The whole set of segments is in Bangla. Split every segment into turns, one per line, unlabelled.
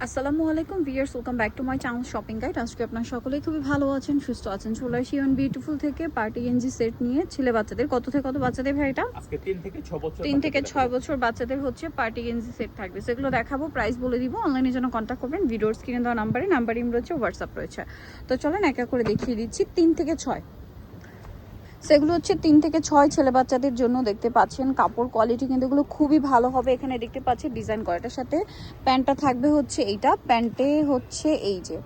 আসসালামু আলাইকুম viewers, welcome back to my channel shopping guide. আজকে আপনারা সকলেই খুবই ভালো আছেন, সুস্থ আছেন। চলে আসি অন বিউটিফুল থেকে পার্টি গেঞ্জি সেট নিয়ে ছেলে বাচ্চাদের। কত থেকে কত বাচ্চাদের ভাই এটা?
আজকে 3 থেকে 6 বছর
3 থেকে 6 বছর বাচ্চাদের হচ্ছে পার্টি গেঞ্জি সেট থাকবে। সেগুলো দেখাবো, প্রাইস বলে দিব। অনলাইনে জন্য কন্ট্যাক্ট করবেন ভিডিওর স্ক্রিনে দেওয়া নাম্বার ইম রয়েছে, হোয়াটসঅ্যাপ রয়েছে। তো চলেন এক এক করে দেখিয়ে দিচ্ছি। 3 থেকে 6 সেগুলো হচ্ছে 3 থেকে 6 ছেলে বাচ্চাদের জন্য। দেখতে পাচ্ছেন কাপড় কোয়ালিটি কিন্তু এগুলো খুবই ভালো হবে। এখানে দেখতে পাচ্ছেন ডিজাইন করাটার সাথে প্যান্টটা থাকবে হচ্ছে এইটা, প্যান্টে হচ্ছে এই যে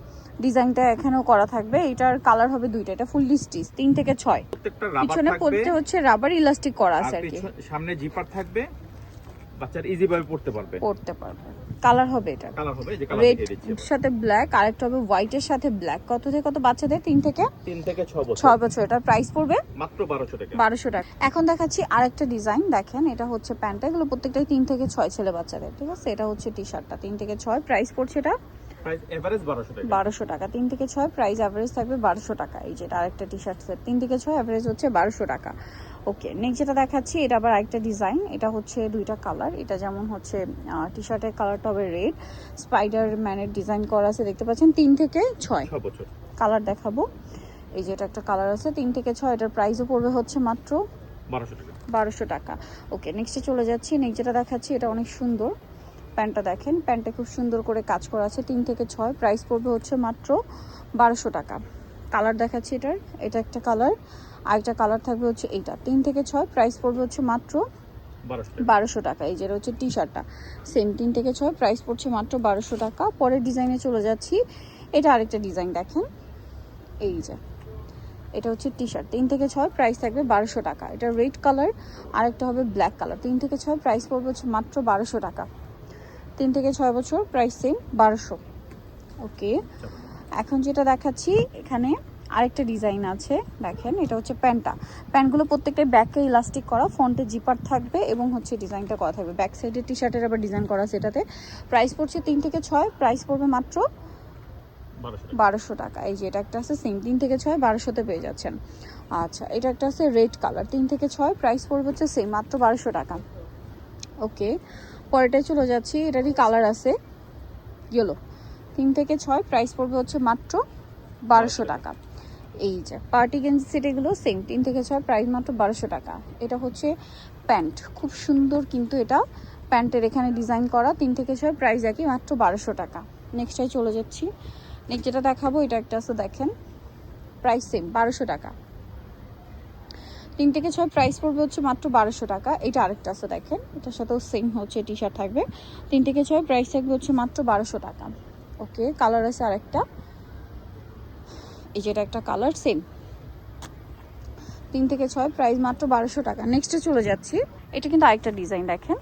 ডিজাইনটা এখানেও করা থাকবে। এটার কালার হবে দুইটা, এটা ফুললি স্টিচ। 3 থেকে 6
প্রত্যেকটা রাবার
পিছনে
থাকবে,
পড়তে হচ্ছে রাবার ইলাস্টিক করা আছে আর কি।
সামনে জিপার থাকবে, বাচ্চারা ইজি ভাবে পড়তে পারবে।
কালার হবে এটা,
কালার হবে যে কালার
রেড
দেখিয়ে দিচ্ছি।
এর সাথে ব্ল্যাক, আরেকটা হবে হোয়াইটের সাথে ব্ল্যাক। কত থেকে কত বাচ্চাদের? 3 থেকে 6 বছর। এটার প্রাইস পড়বে
মাত্র 1200 টাকা।
1200 টাকা। এখন দেখাচ্ছি আরেকটা ডিজাইন, দেখেন এটা হচ্ছে প্যান্টটা। এগুলো প্রত্যেকটাই 3 থেকে 6 ছেলে বাচ্চাদের, ঠিক আছে। এটা হচ্ছে টি শার্টটা 3 থেকে 6, প্রাইস পড়ছে এটা
প্রাইস এভারেজ 1200 টাকা।
1200 টাকা। 3 থেকে 6 প্রাইস এভারেজ থাকবে 1200 টাকা। এই যেটা আরেকটা টি শার্ট সেট 3 থেকে 6 এভারেজ হচ্ছে 1200 টাকা। ওকে, নেক্সট যেটা দেখাচ্ছি এটা আবার আরেকটা ডিজাইন। এটা হচ্ছে দুইটা কালার। এটা যেমন হচ্ছে টি শার্টের কালারটা হবে রেড, স্পাইডার ম্যানের ডিজাইন করা আছে, দেখতে পাচ্ছেন। 3 থেকে 6
বছর
কালার দেখাবো। এই যে এটা একটা কালার আছে 3 থেকে 6, এটার প্রাইসও পড়বে হচ্ছে মাত্র
1200 টাকা।
1200 টাকা। ওকে, নেক্সটে চলে যাচ্ছি। নেক্সট যেটা দেখাচ্ছি এটা অনেক সুন্দর। প্যান্টটা দেখেন, প্যান্টে খুব সুন্দর করে কাজ করা আছে। 3 থেকে 6 প্রাইস পড়বে হচ্ছে মাত্র 1200 টাকা। কালার দেখাচ্ছি এটার, এটা একটা কালার, আরেকটা কালার থাকবে হচ্ছে এইটা। 3 থেকে 6 প্রাইস পড়বে হচ্ছে মাত্র 1200 টাকা। এই যেটা হচ্ছে টি শার্টটা সেম 3 থেকে 6 প্রাইস পড়ছে মাত্র 1200 টাকা। পরের ডিজাইনে চলে যাচ্ছি। এটা আরেকটা ডিজাইন দেখেন, এই যে এটা হচ্ছে টি শার্ট 3 থেকে 6 প্রাইস থাকবে 1200 টাকা। এটা রেড কালার, আরেকটা হবে ব্ল্যাক কালার। 3 থেকে 6 প্রাইস পড়বে হচ্ছে মাত্র 1200 টাকা। 3 থেকে 6 বছর প্রাইস সেম 1200। ওকে, এখন যেটা দেখাচ্ছি এখানে আরেকটা ডিজাইন আছে, দেখেন এটা হচ্ছে প্যান্টটা। প্যান্টগুলো প্রত্যেকটা ব্যাকে ইলাস্টিক করা, ফ্রন্টে জিপার থাকবে এবং হচ্ছে ডিজাইনটা করা থাকবে। ব্যাক সাইডে টি শার্টের আবার ডিজাইন করা আছে এটাতে। প্রাইস পড়ছে 3 থেকে 6 প্রাইস পড়বে মাত্র 1200 টাকা। এই যে এটা একটা আছে সেম 3 থেকে 6 1200-তে পেয়ে যাচ্ছেন। আচ্ছা, এটা একটা আছে রেড কালার 3 থেকে 6 প্রাইস পড়বে হচ্ছে সেম মাত্র 1200 টাকা। ওকে, পরেরটায় চলে যাচ্ছি। এটারই কালার আছে ইয়েলো। 3 থেকে 6 প্রাইস পড়বে হচ্ছে মাত্র 1200 টাকা। এই যে পার্টি গেঞ্জি সেট এগুলো সেম 3 থেকে 6 প্রাইস মাত্র 1200 টাকা। এটা হচ্ছে প্যান্ট, খুব সুন্দর কিন্তু এটা প্যান্টের এখানে ডিজাইন করা। 3 থেকে 6 প্রাইস একই মাত্র 1200 টাকা। নেক্সটটাই চলে যাচ্ছি। নেক্সট যেটা দেখাবো এটা একটা আছে, দেখেন প্রাইস সেম 1200 টাকা। 3 থেকে 6 প্রাইস পড়বে হচ্ছে মাত্র 1200 টাকা। এটা আরেকটা আছে, দেখেন এটার সাথেও সেম হচ্ছে টি শার্ট থাকবে। 3 থেকে 6 প্রাইস থাকবে হচ্ছে মাত্র 1200 টাকা। ওকে, কালার আছে আরেকটা, এই যেটা একটা কালার সেম 3 থেকে 6 প্রাইস মাত্র 1200 টাকা। নেক্সটে চলে যাচ্ছি। এটা কিন্তু আরেকটা ডিজাইন, দেখেন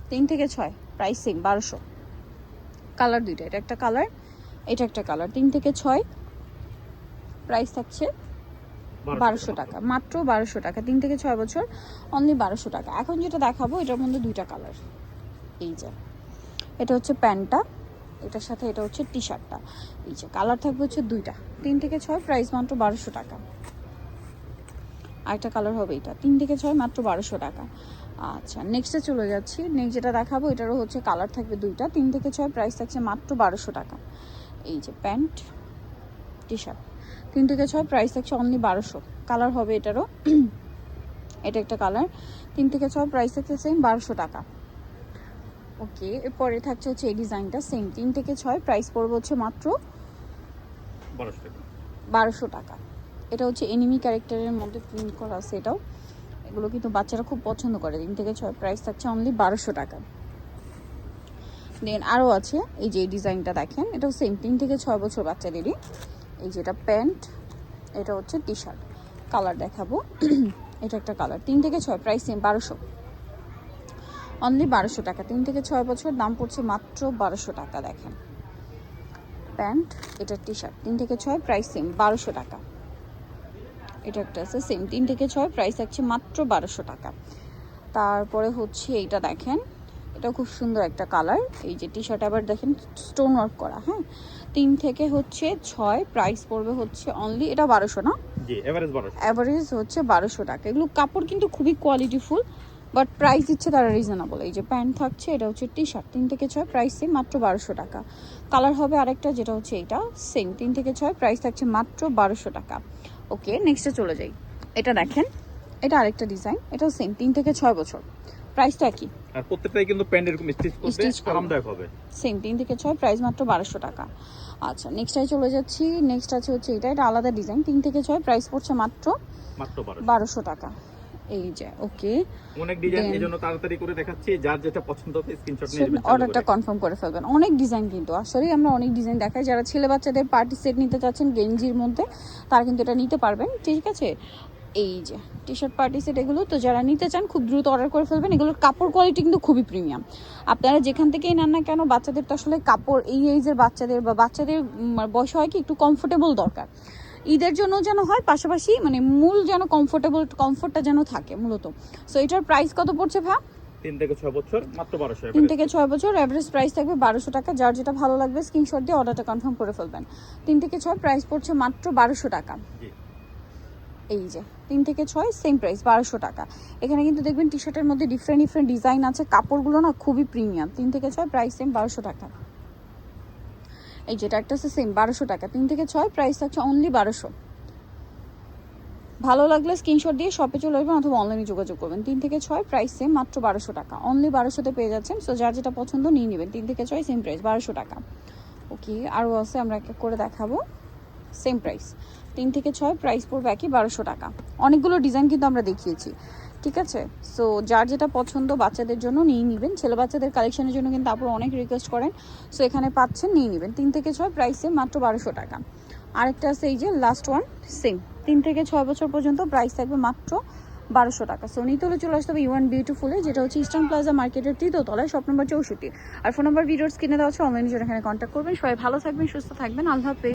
3 থেকে 6 প্রাইস সেম 1200। কালার দুইটা, এটা একটা কালার, এটা একটা কালার। 3 থেকে 6 প্রাইস থাকছে 1200 টাকা, মাত্র 1200 টাকা। 3 থেকে 6 বছর অনলি 1200 টাকা। এখন যেটা দেখাবো এটার মধ্যে দুইটা কালার। এই যে এটা হচ্ছে প্যান্টটা, এটার সাথে এটা হচ্ছে টি শার্টটা। এই যে কালার থাকবে হচ্ছে দুইটা। 3 থেকে 6 প্রাইস মাত্র 1200 টাকা। আরেকটা কালার হবে এটা, 3 থেকে 6 মাত্র 1200 টাকা। আচ্ছা, নেক্সটে চলে যাচ্ছি। নেক্সট যেটা দেখাবো এটারও হচ্ছে কালার থাকবে দুইটা। 3 থেকে 6 প্রাইস থাকছে মাত্র 1200 টাকা। এই যে প্যান্ট টি শার্ট 3 থেকে 6 প্রাইস থাকছে অনলি 1200। কালার হবে এটারও, এটা একটা কালার। 3 থেকে 6 প্রাইস থাকছে সেম 1200 টাকা। ওকে, এরপরে থাকছে হচ্ছে এই ডিজাইনটা সেম 3 থেকে 6 প্রাইস পড়বে হচ্ছে মাত্র 1200 টাকা। এটা হচ্ছে এনিমি ক্যারেক্টারের মধ্যে প্রিন্ট করা আছে এটাও। এগুলো কিন্তু বাচ্চারা খুব পছন্দ করে। 3 থেকে 6 প্রাইস থাকছে অনলি 1200 টাকা। দেন আরও আছে, এই যে এই ডিজাইনটা দেখেন, এটাও সেম 3 থেকে 6 বছর বাচ্চাদেরই। এই যেটা প্যান্ট, এটা হচ্ছে টি শার্ট। কালার দেখাবো, এটা একটা কালার। 3 থেকে 6 প্রাইস সেম 1200, অনলি 1200 টাকা। 3 থেকে 6 বছর দাম পড়ছে মাত্র 1200 টাকা। দেখেন প্যান্ট, এটা টি শার্ট 3 থেকে 6 প্রাইস সেম 1200 টাকা। এটা একটা আছে সেম 3 থেকে 6 প্রাইস আছে মাত্র 1200 টাকা। তারপরে হচ্ছে এইটা দেখেন, এটা খুব সুন্দর একটা কালার। এই যে টি শার্ট আবার দেখেন স্টোন ওয়ার্ক করা। হ্যাঁ, 3 থেকে হচ্ছে 6 প্রাইস পড়বে হচ্ছে অনলি, এটা 1200 না?
জি, এভারেজ 1200।
এভারেজ হচ্ছে 1200 টাকা। এগুলো কাপড় কিন্তু খুবই কোয়ালিটিফুল, বাট প্রাইস দিচ্ছে তারা রিজনেবল। এই যে প্যান্ট থাকছে, এটা হচ্ছে টি শার্ট 3 থেকে 6 প্রাইস সেম মাত্র 1200 টাকা। কালার হবে আরেকটা যেটা হচ্ছে এটা সেম 3 থেকে 6 প্রাইস থাকছে মাত্র 1200 টাকা। ওকে নেক্সটে চলে যাই। এটা দেখেন, এটা আরেকটা ডিজাইন, এটাও সেম 3 থেকে 6 বছর, প্রাইসটা কি
আর প্রত্যেকটাই কিন্তু প্যান্ট এরকম স্টিচ করবে, আরামদায়ক হবে।
সেম 3 থেকে 6 প্রাইস মাত্র 1200 টাকা। আচ্ছা নেক্সটে চলে যাচ্ছি। নেক্সট আছে হচ্ছে এটা আলাদা ডিজাইন 3 থেকে 6 প্রাইস পড়ছে মাত্র 1200 টাকা। এই যে ওকে
অনেক ডিজাইন, এজন্য তাড়াতাড়ি করে দেখাচ্ছি, যার যেটা পছন্দ হবে স্ক্রিনশট নিয়ে নেবেন,
অর্ডারটা কনফার্ম করে ফেলবেন। অনেক ডিজাইন কিন্তু আসলে আমরা অনেক ডিজাইন দেখাই, যারা ছেলে বাচ্চাদের পার্টি সেট নিতে চাচ্ছেন গেঞ্জির মধ্যে তারা কিন্তু এটা নিতে পারবেন, ঠিক আছে। এই যে টি শার্ট পার্টি সেট এগুলো, তো যারা নিতে চান খুব দ্রুত অর্ডার করে ফেলবেন। এগুলোর কাপড় কোয়ালিটি কিন্তু খুবই প্রিমিয়াম। আপনারা যেখান থেকেই নেন না কেন, বাচ্চাদের তো আসলে কাপড় এই এইজের বাচ্চাদের বা বাচ্চাদের বয়স হয় কি একটু কমফোর্টেবল দরকার, ঈদের জন্য যেন হয়, পাশাপাশি মানে মূল যেন কমফোর্টটা যেন থাকে মূলত। সো এটার প্রাইস কত পড়ছে ভাই?
3 থেকে 6 বছর মাত্র 1200 টাকা।
3 থেকে 6 বছর এভারেজ প্রাইস থাকবে 1200 টাকা। যার যেটা ভালো লাগবে স্ক্রিনশট দিয়ে অর্ডারটা কনফার্ম করে ফেলবেন। 3 থেকে 6 প্রাইস পড়ছে মাত্র 1200 টাকা।
জি।
এই যে 3 থেকে 6 সেম প্রাইস 1200 টাকা। এখানে কিন্তু দেখবেন টি শার্টের মধ্যে ডিফারেন্ট ডিফারেন্ট ডিজাইন আছে, কাপড়গুলো না খুবই প্রিমিয়াম। 3 থেকে 6 প্রাইস সেম 1200 টাকা। এই যেটা একটা আছে সেম 1200 টাকা। 3 থেকে 6 প্রাইস থাকছে অনলি 1200। ভালো লাগলে স্ক্রিনশট দিয়ে শপে চলে আসবেন অথবা অনলাইনে যোগাযোগ করবেন। 3 থেকে 6 প্রাইস সেম মাত্র 1200 টাকা। অনলি 1200-তে পেয়ে যাচ্ছেন। সো যার যেটা পছন্দ নিয়ে নেবেন। 3 থেকে 6 সেম প্রাইস 1200 টাকা। ওকে আরও আছে, আমরা এক এক করে দেখাবো। সেম প্রাইস 3 থেকে 6 প্রাইস পড়বে একই 1200 টাকা। অনেকগুলো ডিজাইন কিন্তু আমরা দেখিয়েছি, ঠিক আছে। সো যার যেটা পছন্দ বাচ্চাদের জন্য নিয়ে নেবেন। ছেলে বাচ্চাদের কালেকশনের জন্য কিন্তু আপনারা অনেক রিকোয়েস্ট করেন, সো এখানে পাচ্ছেন, নিয়ে নেবেন। 3 থেকে 6 প্রাইস সেম মাত্র 1200 টাকা। আরেকটা আছে এই যে লাস্ট ওয়ান সেম 3 থেকে 6 বছর পর্যন্ত প্রাইস থাকবে মাত্র 1200 টাকা। সো নিতে হলে চলে আসতে হবে ইউএন বিউটিফুলে, যেটা হচ্ছে ইস্টার্ন প্লাজা মার্কেটের 3য় তলায়, শপ নম্বর 64। আর ফোন নাম্বার ভিডিওর স্ক্রিনে দেওয়া আছে, অনলাইনে জন্য এখানে কন্ট্যাক্ট করবেন। সবাই ভালো থাকবেন, সুস্থ থাকবেন, আল্লাহ হাফেজ।